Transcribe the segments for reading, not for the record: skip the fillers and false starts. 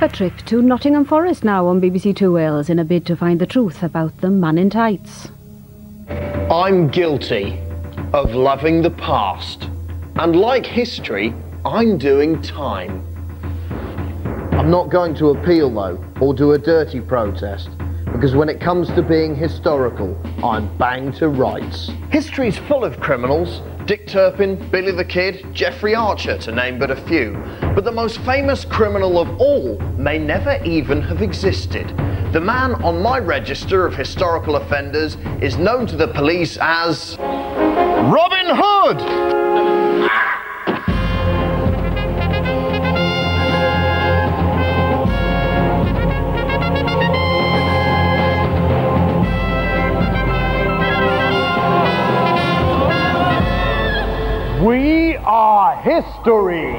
A trip to Nottingham Forest now on BBC Two Wales in a bid to find the truth about the man in tights. I'm guilty of loving the past, and like history, I'm doing time. I'm not going to appeal though, or do a dirty protest, because when it comes to being historical, I'm bang to rights. History's full of criminals. Dick Turpin, Billy the Kid, Jeffrey Archer, to name but a few. But the most famous criminal of all may never even have existed. The man on my register of historical offenders is known to the police as Robin Hood! We are history!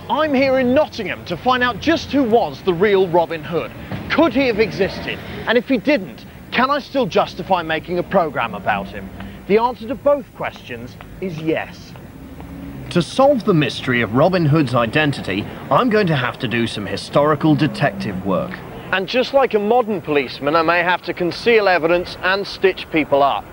I'm here in Nottingham to find out just who was the real Robin Hood. Could he have existed? And if he didn't, can I still justify making a programme about him? The answer to both questions is yes. To solve the mystery of Robin Hood's identity, I'm going to have to do some historical detective work. And just like a modern policeman, I may have to conceal evidence and stitch people up.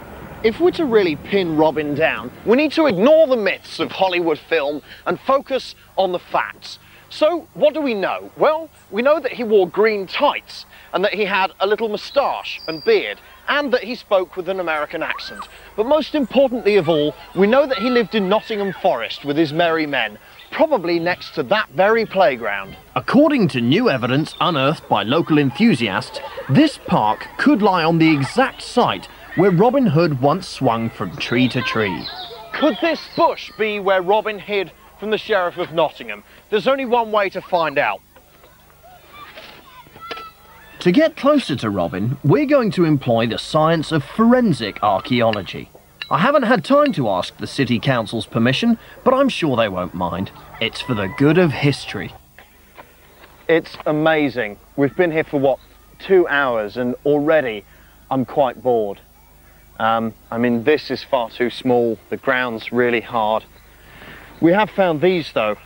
If we're to really pin Robin down, we need to ignore the myths of Hollywood film and focus on the facts. So, what do we know? Well, we know that he wore green tights, and that he had a little moustache and beard, and that he spoke with an American accent. But most importantly of all, we know that he lived in Nottingham Forest with his merry men, probably next to that very playground. According to new evidence unearthed by local enthusiasts, this park could lie on the exact site where Robin Hood once swung from tree to tree. Could this bush be where Robin hid from the Sheriff of Nottingham? There's only one way to find out. To get closer to Robin, we're going to employ the science of forensic archaeology. I haven't had time to ask the City Council's permission, but I'm sure they won't mind. It's for the good of history. It's amazing. We've been here for, what, 2 hours, and already I'm quite bored. I mean, this is far too small, the ground's really hard. We have found these though.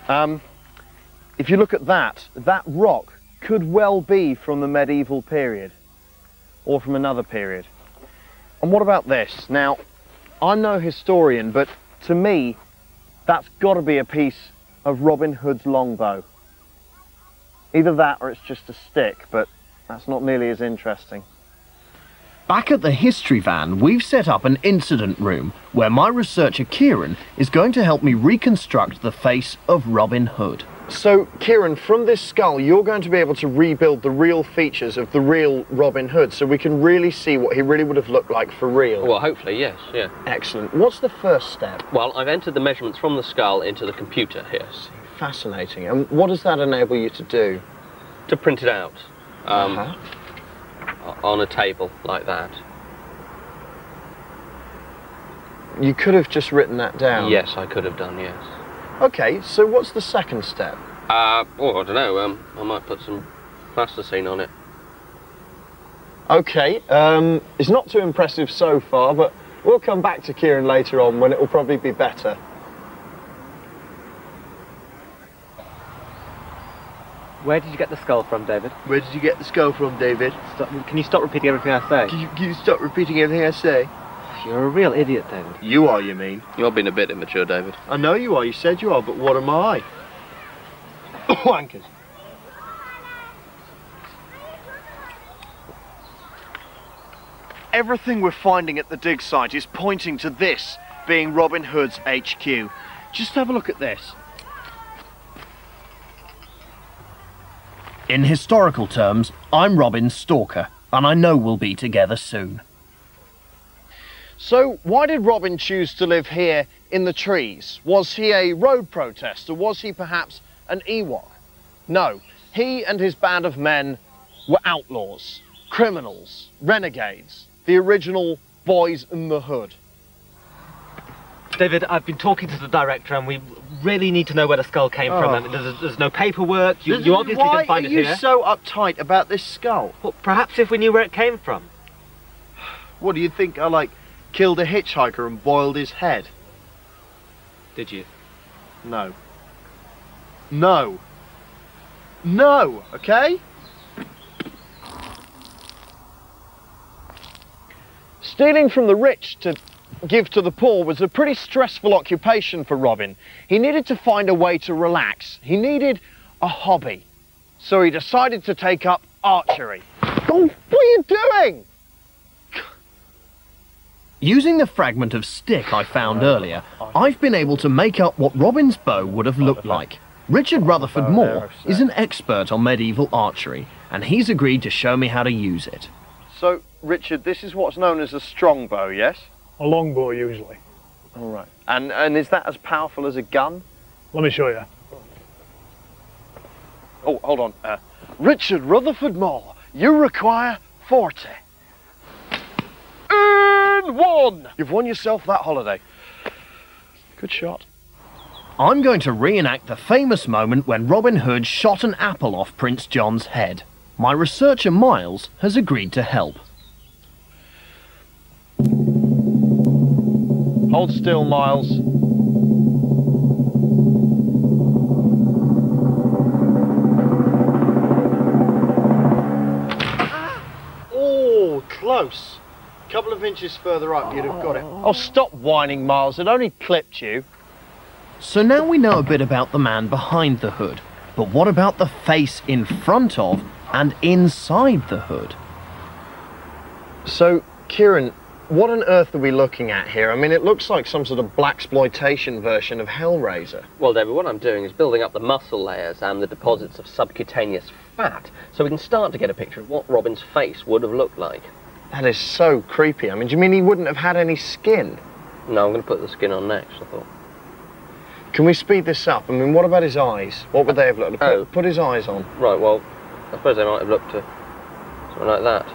If you look at that rock could well be from the medieval period, or from another period. And what about this? Now, I'm no historian, but to me, that's got to be a piece of Robin Hood's longbow. Either that or it's just a stick, but that's not nearly as interesting. Back at the history van, we've set up an incident room where my researcher Kieran is going to help me reconstruct the face of Robin Hood. So, Kieran, from this skull, you're going to be able to rebuild the real features of the real Robin Hood, so we can really see what he really would have looked like for real. Well, hopefully, yes, yeah. Excellent. What's the first step? Well, I've entered the measurements from the skull into the computer here. Fascinating. And what does that enable you to do? To print it out. On a table like that. You could have just written that down. Yes, I could have done, yes. Okay, so what's the second step? I don't know. I might put some plasticine on it. Okay, it's not too impressive so far, but we'll come back to Kieran later on when it will probably be better. Where did you get the skull from, David? Where did you get the skull from, David? Can you stop repeating everything I say? Can you stop repeating everything I say? You're a real idiot, David. You are, you mean? You're being a bit immature, David. I know you are, you said you are, but what am I? Wankers. Everything we're finding at the dig site is pointing to this being Robin Hood's HQ. Just have a look at this. In historical terms, I'm Robin's stalker, and I know we'll be together soon. So, why did Robin choose to live here in the trees? Was he a road protester? Was he perhaps an Ewok? No, he and his band of men were outlaws, criminals, renegades, the original Boys in the Hood. David, I've been talking to the director and we really need to know where the skull came from. I mean, there's no paperwork, you obviously can find it here. Why are you so uptight about this skull? Well, perhaps if we knew where it came from. What do you think, I like killed a hitchhiker and boiled his head? Did you? No. No. No, okay? Stealing from the rich to give to the poor was a pretty stressful occupation for Robin. He needed to find a way to relax. He needed a hobby. So he decided to take up archery. Oh, what are you doing? Using the fragment of stick I found earlier, I've been able to make up what Robin's bow would have looked like. Richard Rutherford Moore is an expert on medieval archery, and he's agreed to show me how to use it. So, Richard, this is what's known as a strong bow, yes? A longbow, usually. All right. And is that as powerful as a gun? Let me show you. Oh, hold on. Richard Rutherford Moore, you require 40. And 1! You've won yourself that holiday. Good shot. I'm going to reenact the famous moment when Robin Hood shot an apple off Prince John's head. My researcher Miles has agreed to help. Hold still, Miles. Oh, close. A couple of inches further up, you'd have got it. Oh, stop whining, Miles. It only clipped you. So now we know a bit about the man behind the hood. But what about the face in front of and inside the hood? So, Kieran, what on earth are we looking at here? I mean, it looks like some sort of blaxploitation version of Hellraiser. Well, David, what I'm doing is building up the muscle layers and the deposits of subcutaneous fat, so we can start to get a picture of what Robin's face would have looked like. That is so creepy. I mean, do you mean he wouldn't have had any skin? No, I'm going to put the skin on next, I thought. Can we speed this up? I mean, what about his eyes? What would they have looked like? Put his eyes on. Right, well, I suppose they might have looked something like that.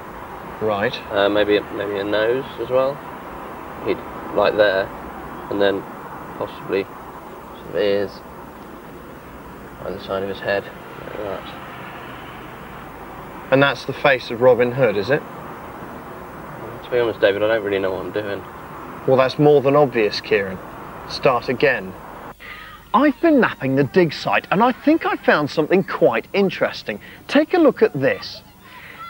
Right. Maybe a nose as well. He'd like there, and then possibly some ears either side of his head, like that. And that's the face of Robin Hood, is it? To be honest, David, I don't really know what I'm doing. Well, that's more than obvious, Kieran. Start again. I've been mapping the dig site, and I think I found something quite interesting. Take a look at this.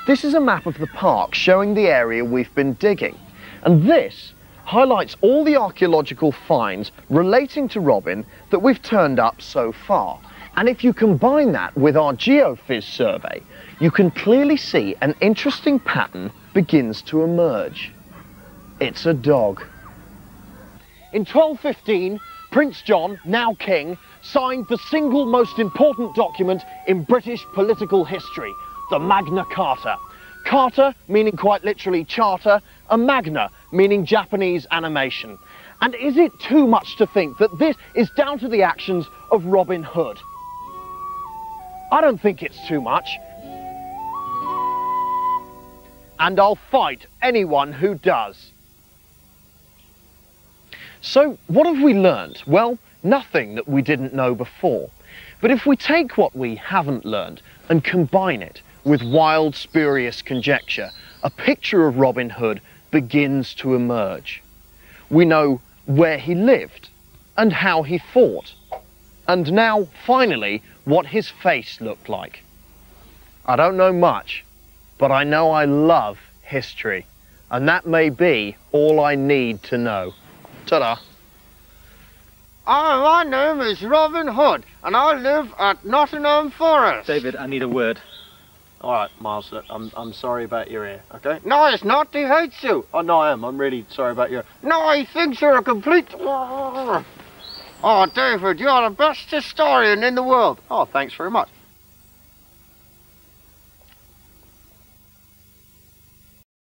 This is a map of the park showing the area we've been digging. And this highlights all the archaeological finds relating to Robin that we've turned up so far. And if you combine that with our geophys survey, you can clearly see an interesting pattern begins to emerge. It's a dog. In 1215, Prince John, now king, signed the single most important document in British political history, the Magna Carta. Carta meaning quite literally charter, and Magna meaning Japanese animation. And is it too much to think that this is down to the actions of Robin Hood? I don't think it's too much. And I'll fight anyone who does. So, what have we learned? Well, nothing that we didn't know before. But if we take what we haven't learned and combine it with wild, spurious conjecture, a picture of Robin Hood begins to emerge. We know where he lived and how he fought. And now, finally, what his face looked like. I don't know much, but I know I love history. And that may be all I need to know. Ta-da. My name is Robin Hood, and I live at Nottingham Forest. David, I need a word. All right, Miles, I'm sorry about your ear, okay? No, it's not. He hates you. Oh, no, I am. I'm really sorry about your... No, he thinks you're a complete... Oh, David, you're the best historian in the world. Oh, thanks very much.